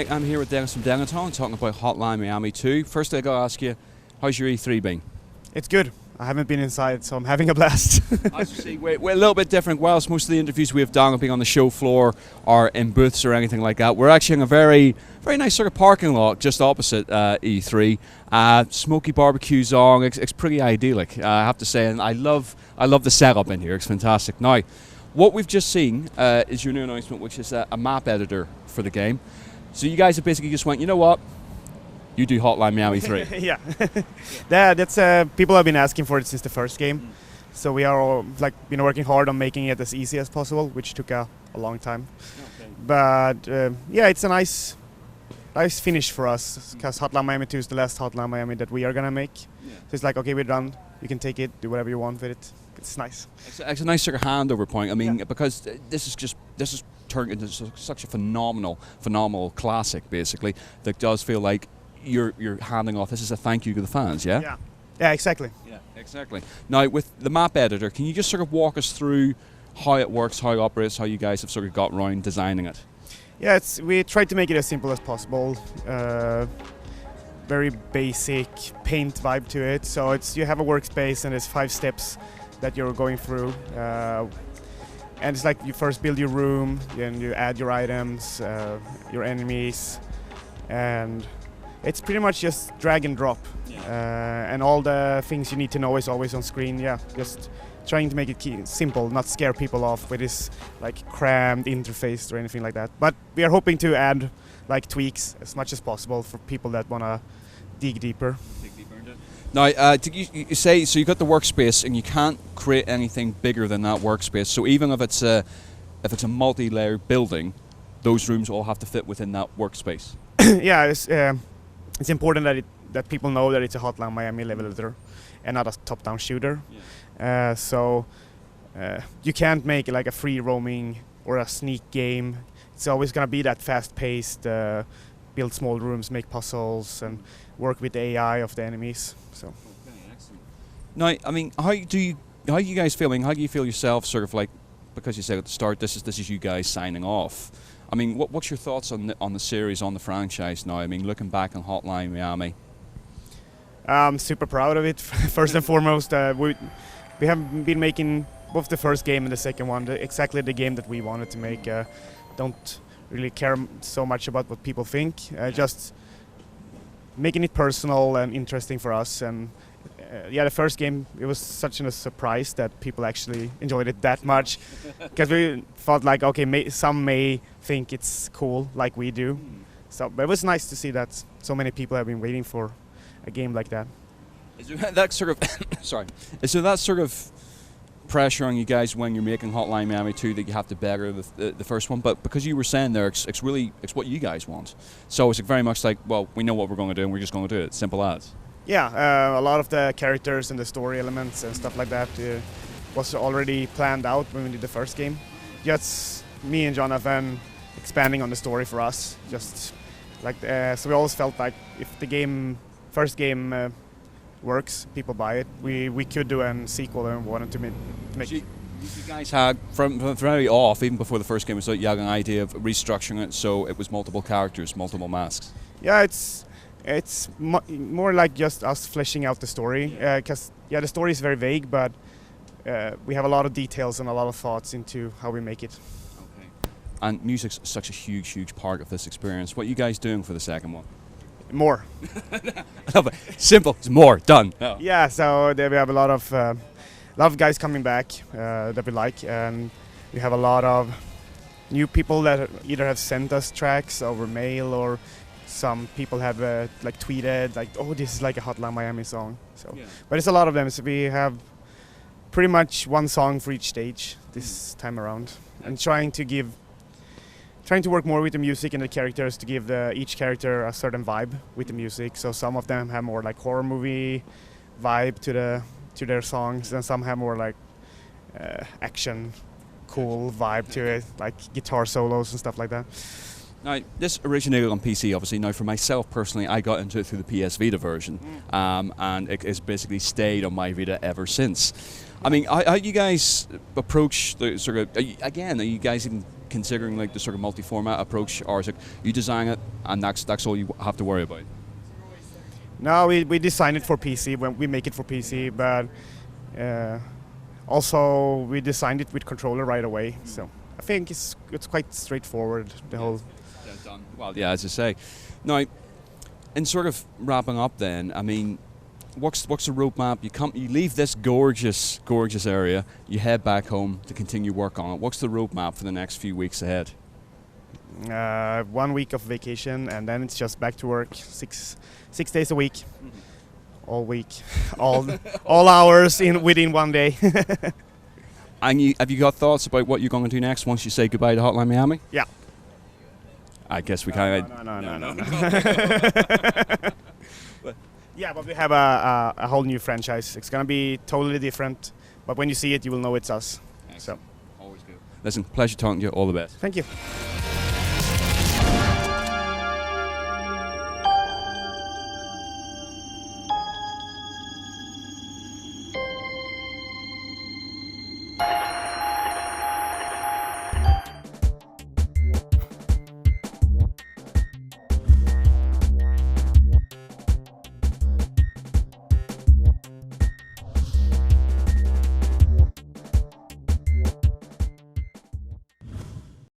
Right, I'm here with Dennis from Dennaton talking about Hotline Miami 2. Firstly, I got to ask you, how's your E3 been? It's good. I haven't been inside, so I'm having a blast. As you see, we're a little bit different. Whilst most of the interviews we have done being on the show floor or in booths or anything like that, we're actually in a very nice sort of parking lot just opposite E3. Smoky barbecues on. It's pretty idyllic, I have to say, and I love the setup in here. It's fantastic. Now, what we've just seen is your new announcement, which is a map editor for the game. So you guys have basically just went, you know what? You do Hotline Miami 3. Yeah. That's people have been asking for it since the first game. So we are all, been working hard on making it as easy as possible, which took a long time. Okay. But yeah, it's a nice finish for us, because Hotline Miami 2 is the last Hotline Miami that we are gonna make. Yeah. So it's like, okay, we're done. You can take it, do whatever you want with it. It's nice. It's a nice sort of handover point. I mean, because this is turned into such a phenomenal classic, basically, that does feel like you're handing off. This is a thank you to the fans, yeah? Yeah, exactly. Yeah, exactly. Now, with the map editor, can you just sort of walk us through how it works, how it operates, how you guys have sort of got around designing it? Yeah, we tried to make it as simple as possible. Very basic paint vibe to it. So you have a workspace and there's 5 steps that you're going through. And it's like you first build your room, then you add your items, your enemies, and it's pretty much just drag and drop. Yeah. And all the things you need to know is always on screen. Yeah, just trying to make it simple, not scare people off with this like crammed interface or anything like that. But we are hoping to add like tweaks as much as possible for people that want to dig deeper. Now, you say, so you got the workspace and you can't create anything bigger than that workspace. So even if it's a multi-layered building, those rooms all have to fit within that workspace. Yeah, it's important that people know that it's a Hotline Miami level editor and not a top-down shooter. Yeah. So you can't make like a free roaming or a sneak game. It's always gonna be that fast-paced, build small rooms, make puzzles, and work with the AI of the enemies. So. Okay, excellent. Now, I mean, how do you guys feeling? How do you feel yourself? Sort of like, because you said at the start, this is you guys signing off. I mean, what's your thoughts on the series, on the franchise now? I mean, looking back on Hotline Miami. I'm super proud of it. First and foremost, we have been making both the first game and the second one exactly the game that we wanted to make. Don't really care so much about what people think. Just making it personal and interesting for us. And yeah, the first game, it was such a surprise that people actually enjoyed it that much, because we thought like, okay, some may think it's cool like we do. So, but it was nice to see that so many people have been waiting for a game like that. Is there that sort of Is there that sort of pressure on you guys when you're making Hotline Miami 2 that you have to better the first one? But because you were saying there, it's what you guys want. So it's very much like, well, we know what we're going to do and we're just going to do it. Simple as. Yeah, a lot of the characters and the story elements and stuff like that was already planned out when we did the first game. Just me and Jonathan expanding on the story for us. Just like so we always felt like if the first game works, people buy it. We could do a sequel and wanted to make. You guys had from very off, even before the first game was out, you had an idea of restructuring it so it was multiple characters, multiple masks. Yeah, it's more like just us fleshing out the story, because the story is very vague, but we have a lot of details and a lot of thoughts into how we make it. Okay. And music's such a huge part of this experience. What are you guys doing for the second one? More. I love it. Simple. It's more. Done. Oh. Yeah, so there we have a lot of guys coming back that we like, and we have a lot of new people that either have sent us tracks over mail, or some people have like tweeted like, oh, this is like a Hotline Miami song. So, yeah. But it's a lot of them. So we have pretty much one song for each stage this time around, and trying to work more with the music and the characters to give each character a certain vibe with the music. So some of them have more like horror movie vibe to their songs, and some have more like action, cool vibe to it, like guitar solos and stuff like that. Now, this originated on PC, obviously. Now, for myself personally, I got into it through the PS Vita version, and it has basically stayed on my Vita ever since. I mean, how you guys approach the sort of? Are you guys even considering like the sort of multi-format approach, or is it you design it and that's all you have to worry about? No, we design it for PC when we make it for PC, but also we designed it with controller right away. So I think it's quite straightforward. The whole. Yeah, done. Well, yeah, as I say. Now, in sort of wrapping up, then, I mean, what's the roadmap? You leave this gorgeous area. You head back home to continue work on it. What's the roadmap for the next few weeks ahead? 1 week of vacation, and then it's just back to work. Six days a week, all week, all hours within 1 day. And have you got thoughts about what you're going to do next once you say goodbye to Hotline Miami? Yeah. I guess we kind of. No. Yeah, but we have a whole new franchise. It's gonna be totally different, but when you see it, you will know it's us. Excellent. So, always good. Listen, pleasure talking to you. All the best. Thank you.